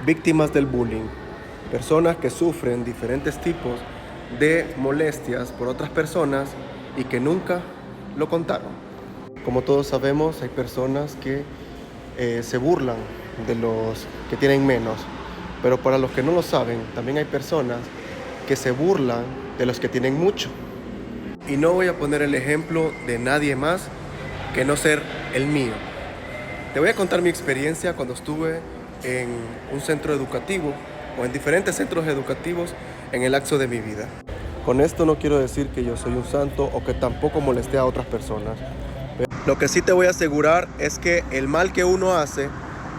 Víctimas del bullying. Personas que sufren diferentes tipos de molestias por otras personas y que nunca lo contaron. Como todos sabemos, hay personas que se burlan de los que tienen menos. Pero para los que no lo saben, también hay personas que se burlan de los que tienen mucho. Y no voy a poner el ejemplo de nadie más que no ser el mío. Te voy a contar mi experiencia cuando estuve en un centro educativo o en diferentes centros educativos en el lapso de mi vida. Con esto no quiero decir que yo soy un santo o que tampoco molesté a otras personas. Lo que sí te voy a asegurar es que el mal que uno hace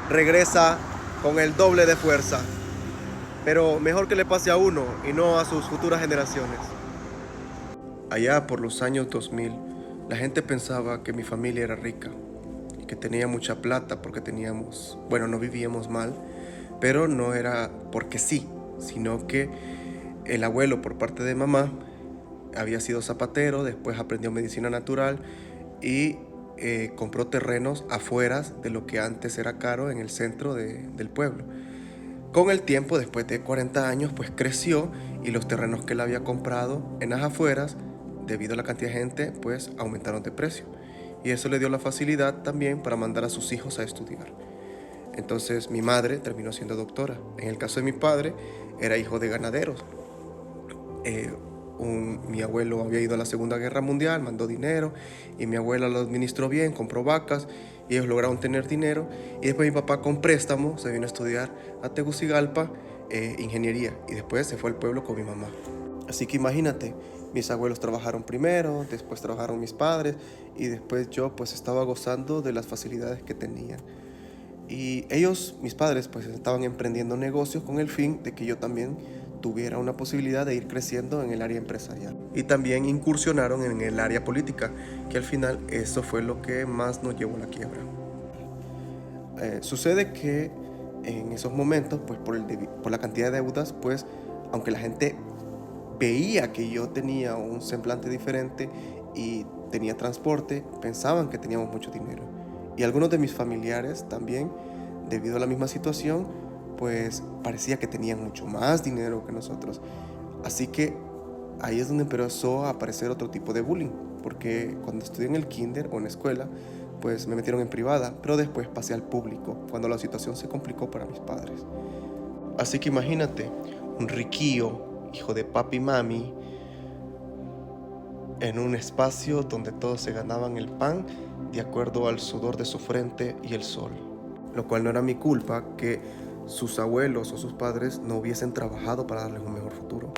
regresa con el doble de fuerza. Pero mejor que le pase a uno y no a sus futuras generaciones. Allá por los años 2000, la gente pensaba que mi familia era rica y que tenía mucha plata porque no vivíamos mal, pero no era porque sí, sino que el abuelo por parte de mamá había sido zapatero, después aprendió medicina natural y compró terrenos afuera de lo que antes era caro en el centro del pueblo. Con el tiempo, después de 40 años, pues creció y los terrenos que él había comprado en las afueras, debido a la cantidad de gente, pues aumentaron de precio. Y eso le dio la facilidad también para mandar a sus hijos a estudiar. Entonces mi madre terminó siendo doctora. En el caso de mi padre, era hijo de ganaderos. Mi abuelo había ido a la Segunda Guerra Mundial, mandó dinero y mi abuela lo administró bien, compró vacas y ellos lograron tener dinero. Y después mi papá con préstamo se vino a estudiar a Tegucigalpa ingeniería y después se fue al pueblo con mi mamá. Así que imagínate, mis abuelos trabajaron primero, después trabajaron mis padres y después yo pues estaba gozando de las facilidades que tenían. Y ellos, mis padres, pues estaban emprendiendo negocios con el fin de que yo también tuviera una posibilidad de ir creciendo en el área empresarial. Y también incursionaron en el área política, que al final eso fue lo que más nos llevó a la quiebra. Sucede que en esos momentos, pues por la cantidad de deudas, pues aunque la gente veía que yo tenía un semblante diferente y tenía transporte, pensaban que teníamos mucho dinero. Y algunos de mis familiares también, debido a la misma situación, pues parecía que tenían mucho más dinero que nosotros. Así que ahí es donde empezó a aparecer otro tipo de bullying, porque cuando estudié en el kinder o en la escuela, pues me metieron en privada, pero después pasé al público, cuando la situación se complicó para mis padres. Así que imagínate, un riquillo, hijo de papi y mami, en un espacio donde todos se ganaban el pan de acuerdo al sudor de su frente y el sol. Lo cual no era mi culpa que sus abuelos o sus padres no hubiesen trabajado para darles un mejor futuro.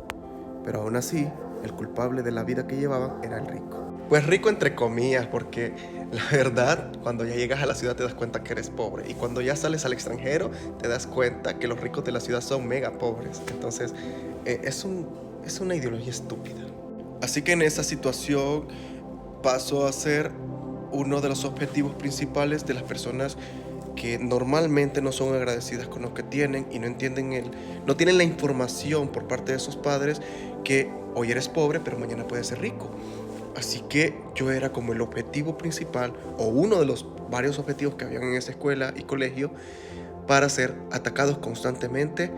Pero aún así, el culpable de la vida que llevaban era el rico. Pues rico entre comillas, porque la verdad, cuando ya llegas a la ciudad te das cuenta que eres pobre. Y cuando ya sales al extranjero, te das cuenta que los ricos de la ciudad son mega pobres. Entonces, es una ideología estúpida. Así que en esa situación pasó a ser uno de los objetivos principales de las personas que normalmente no son agradecidas con lo que tienen y no tienen la información por parte de sus padres que hoy eres pobre pero mañana puedes ser rico. Así que yo era como el objetivo principal o uno de los varios objetivos que habían en esa escuela y colegio para ser atacados constantemente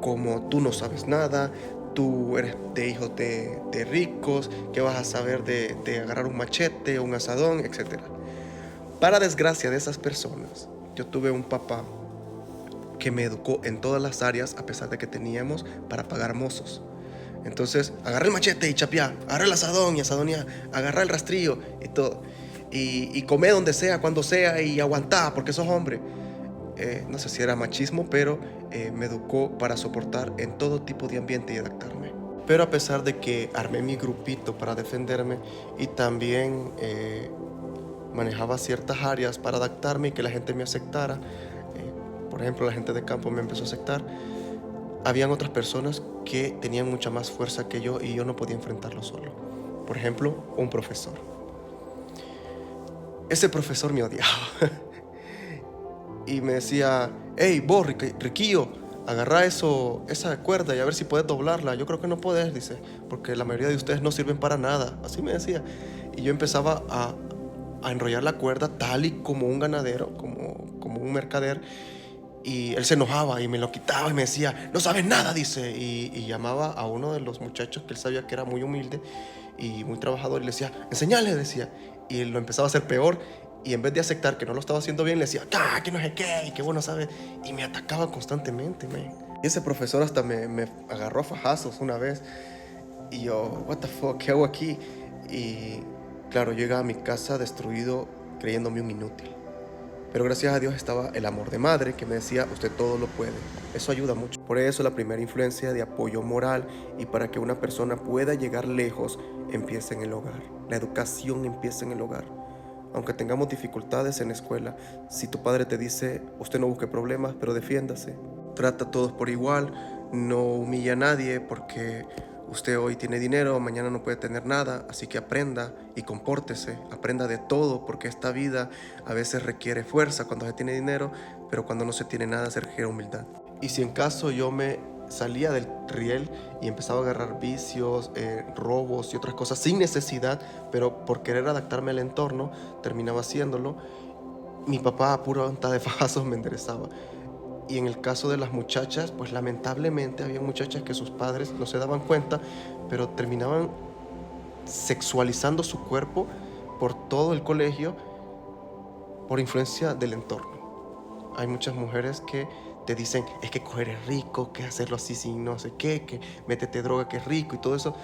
como tú no sabes nada, tú eres de hijos de ricos, que vas a saber de agarrar un machete, un asadón, etc. Para desgracia de esas personas, yo tuve un papá que me educó en todas las áreas a pesar de que teníamos para pagar mozos. Entonces, agarré el machete y chapeá, agarré el asadón y asadonía, agarré el rastrillo y todo. Y comé donde sea, cuando sea y aguantá porque sos hombre. No sé si era machismo, pero me educó para soportar en todo tipo de ambiente y adaptarme. Pero a pesar de que armé mi grupito para defenderme y también manejaba ciertas áreas para adaptarme y que la gente me aceptara, por ejemplo, la gente de campo me empezó a aceptar, habían otras personas que tenían mucha más fuerza que yo y yo no podía enfrentarlo solo. Por ejemplo, un profesor. Ese profesor me odiaba. Y me decía, hey, vos, riquillo, agarra esa cuerda y a ver si puedes doblarla. Yo creo que no podés, dice, porque la mayoría de ustedes no sirven para nada. Así me decía. Y yo empezaba a enrollar la cuerda tal y como un ganadero, como un mercader. Y él se enojaba y me lo quitaba y me decía, no sabes nada, dice. Y llamaba a uno de los muchachos que él sabía que era muy humilde y muy trabajador y le decía, enseñale, decía. Y él lo empezaba a hacer peor y en vez de aceptar que no lo estaba haciendo bien, le decía, que no sé qué, y que bueno, ¿sabes? Y me atacaba constantemente, man. Y ese profesor hasta me agarró a fajazos una vez. Y yo, what the fuck, ¿qué hago aquí? Y claro, yo llegaba a mi casa destruido creyéndome un inútil. Pero gracias a Dios estaba el amor de madre que me decía, usted todo lo puede. Eso ayuda mucho. Por eso la primera influencia de apoyo moral y para que una persona pueda llegar lejos empieza en el hogar. La educación empieza en el hogar. Aunque tengamos dificultades en la escuela, si tu padre te dice, usted no busque problemas, pero defiéndase. Trata a todos por igual, no humilla a nadie porque usted hoy tiene dinero, mañana no puede tener nada, así que aprenda y compórtese, aprenda de todo porque esta vida a veces requiere fuerza cuando se tiene dinero, pero cuando no se tiene nada se requiere humildad. Y si en caso yo me salía del riel y empezaba a agarrar vicios, robos y otras cosas sin necesidad, pero por querer adaptarme al entorno, terminaba haciéndolo, mi papá a pura venta de fajazos me enderezaba. Y en el caso de las muchachas, pues lamentablemente había muchachas que sus padres no se daban cuenta, pero terminaban sexualizando su cuerpo por todo el colegio por influencia del entorno. Hay muchas mujeres que te dicen, es que coger es rico, que hacerlo así sin no sé qué, que métete droga que es rico y todo eso.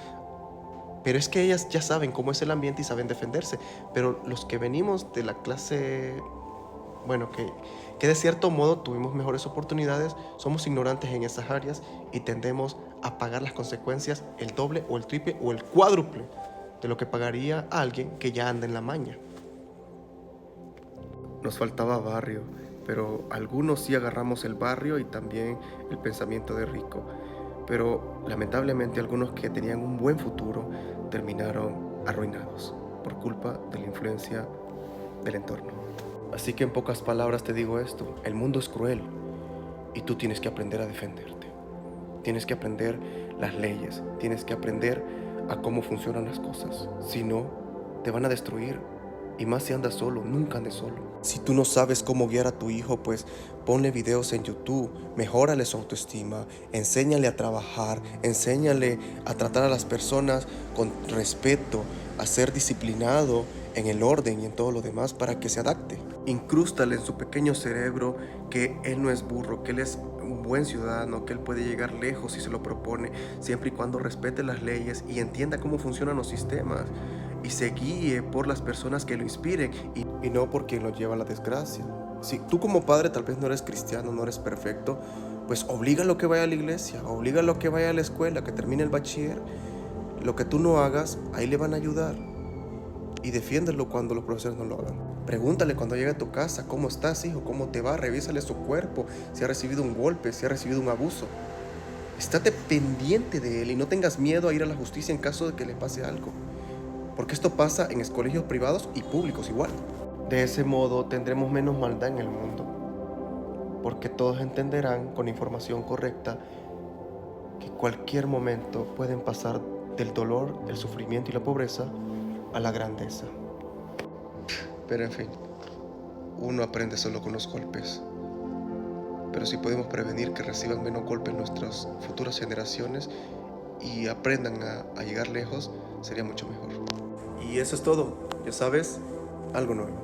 Pero es que ellas ya saben cómo es el ambiente y saben defenderse. Pero los que venimos de la clase, bueno, que de cierto modo tuvimos mejores oportunidades, somos ignorantes en esas áreas y tendemos a pagar las consecuencias el doble o el triple o el cuádruple de lo que pagaría alguien que ya anda en la maña. Nos faltaba barrio, pero algunos sí agarramos el barrio y también el pensamiento de rico. Pero lamentablemente algunos que tenían un buen futuro terminaron arruinados por culpa de la influencia del entorno. Así que en pocas palabras te digo esto, el mundo es cruel y tú tienes que aprender a defenderte. Tienes que aprender las leyes, tienes que aprender a cómo funcionan las cosas. Si no, te van a destruir. Y más si andas solo, nunca andes solo. Si tú no sabes cómo guiar a tu hijo, pues ponle videos en YouTube, mejórale su autoestima, enséñale a trabajar, enséñale a tratar a las personas con respeto, a ser disciplinado en el orden y en todo lo demás para que se adapte. Incrústale en su pequeño cerebro que él no es burro, que él es un buen ciudadano, que él puede llegar lejos si se lo propone, siempre y cuando respete las leyes y entienda cómo funcionan los sistemas y se guíe por las personas que lo inspiren y no por quien lo lleva a la desgracia. Si tú como padre tal vez no eres cristiano, no eres perfecto, pues oblígalo que vaya a la iglesia, oblígalo que vaya a la escuela, que termine el bachiller. Lo que tú no hagas, ahí le van a ayudar. Y defiéndelo cuando los profesores no lo hagan. Pregúntale cuando llegue a tu casa, ¿cómo estás, hijo? ¿Cómo te va? Revísale su cuerpo, si ha recibido un golpe, si ha recibido un abuso. Estate pendiente de él y no tengas miedo a ir a la justicia en caso de que le pase algo. Porque esto pasa en colegios privados y públicos igual. De ese modo tendremos menos maldad en el mundo. Porque todos entenderán con información correcta que cualquier momento pueden pasar del dolor, el sufrimiento y la pobreza a la grandeza. Pero en fin, uno aprende solo con los golpes. Pero si podemos prevenir que reciban menos golpes nuestras futuras generaciones y aprendan a llegar lejos, sería mucho mejor. Y eso es todo, ya sabes, algo nuevo.